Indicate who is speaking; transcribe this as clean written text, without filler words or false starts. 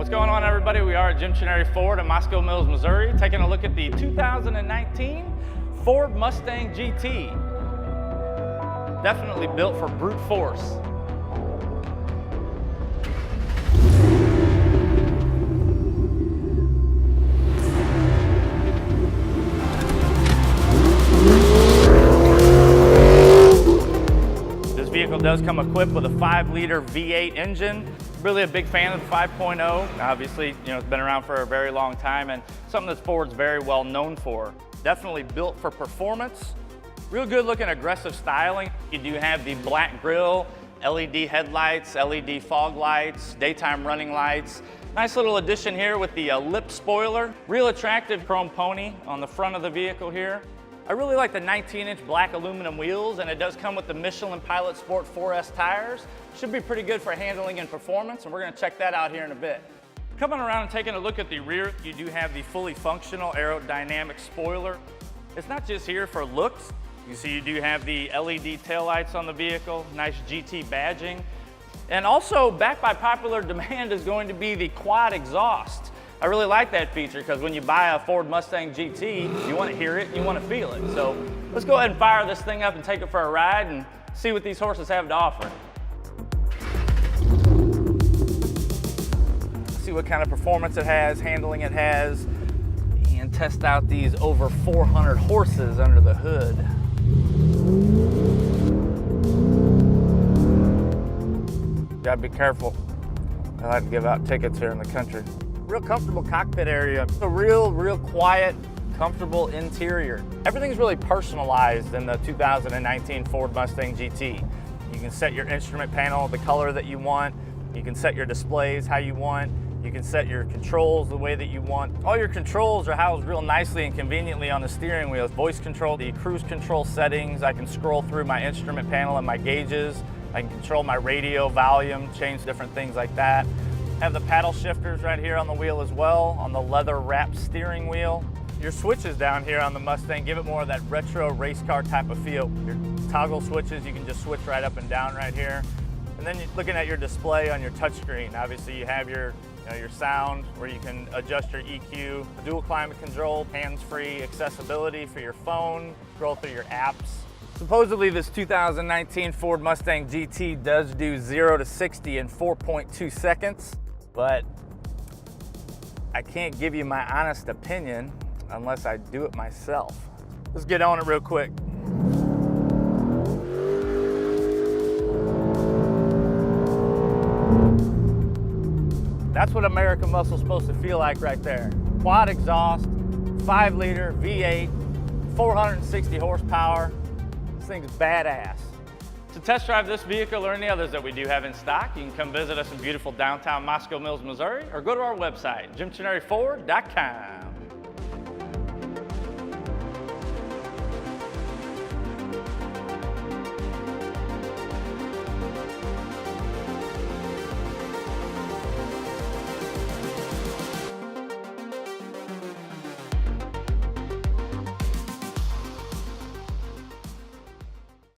Speaker 1: What's going on, everybody? We are at Trenary Ford in Moscow Mills, Missouri, taking a look at the 2019 Ford Mustang GT. Definitely built for brute force. This vehicle does come equipped with a 5-liter V8 engine. Really a big fan of the 5.0. Obviously, it's been around for a very long time and something that Ford's very well known for. Definitely built for performance. Real good looking aggressive styling. You do have the black grille, LED headlights, LED fog lights, daytime running lights. Nice little addition here with the lip spoiler. Real attractive chrome pony on the front of the vehicle here. I really like the 19-inch black aluminum wheels, and it does come with the Michelin Pilot Sport 4S tires. Should be pretty good for handling and performance, and we're gonna check that out here in a bit. Coming around and taking a look at the rear, you do have the fully functional aerodynamic spoiler. It's not just here for looks. You see you do have the LED taillights on the vehicle, nice GT badging. And also, backed by popular demand is going to be the quad exhaust. I really like that feature because when you buy a Ford Mustang GT, you want to hear it, you want to feel it. So let's go ahead and fire this thing up and take it for a ride and see what these horses have to offer. See what kind of performance it has, handling it has, and test out these over 400 horses under the hood. Gotta be careful. I like to give out tickets here in the country. Real comfortable cockpit area. A real quiet, comfortable interior. Everything's really personalized in the 2019 Ford Mustang GT. You can set your instrument panel the color that you want. You can set your displays how you want. You can set your controls the way that you want. All your controls are housed real nicely and conveniently on the steering wheel. Voice control, the cruise control settings. I can scroll through my instrument panel and my gauges. I can control my radio volume, change different things like that. Have the paddle shifters right here on the wheel as well, on the leather wrapped steering wheel. Your switches down here on the Mustang give it more of that retro race car type of feel. Your toggle switches, you can just switch right up and down right here. And then you're looking at your display on your touchscreen. Obviously you have your sound where you can adjust your EQ, dual climate control, hands-free accessibility for your phone, scroll through your apps. Supposedly this 2019 Ford Mustang GT does do 0 to 60 in 4.2 seconds, but I can't give you my honest opinion unless I do it myself. Let's get on it real quick. That's what American muscle's supposed to feel like right there. Quad exhaust, 5-liter V8, 460 horsepower. This thing's badass. To test drive this vehicle or any others that we do have in stock, you can come visit us in beautiful downtown Moscow Mills, Missouri, or go to our website, JimTrenaryFord.com.